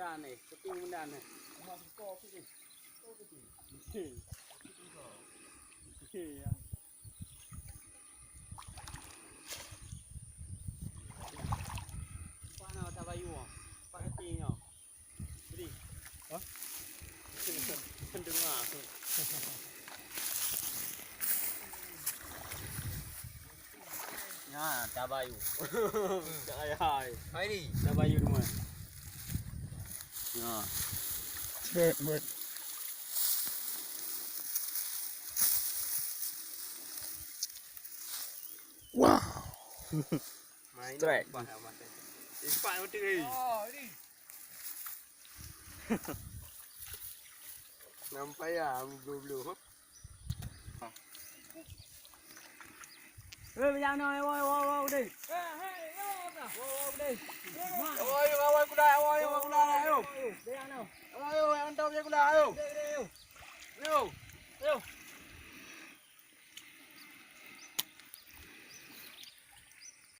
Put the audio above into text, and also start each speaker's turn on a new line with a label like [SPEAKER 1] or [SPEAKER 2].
[SPEAKER 1] benda ni, keting benda ni. Masuk kau ke? Kau ke tu? Ya. Mana tak bayu ah? Pak keting ah. Beri. Ha? Dengar. Ya, tak bayu. Tak ayah.
[SPEAKER 2] Hai ni.
[SPEAKER 1] Tak bayu rumah. Ya.
[SPEAKER 3] Buat. Wow.
[SPEAKER 1] Main
[SPEAKER 3] Strike.
[SPEAKER 1] Ipak betul ni.
[SPEAKER 2] Oh, ni.
[SPEAKER 1] Nampak ya, blue-blue. Jangan nak, wow, deh.
[SPEAKER 2] Awak kuda, ayo.
[SPEAKER 1] Jangan nak.
[SPEAKER 2] Ayo, antau je kuda, ayo.
[SPEAKER 1] Ayo.
[SPEAKER 2] Ayo.
[SPEAKER 1] Ayo.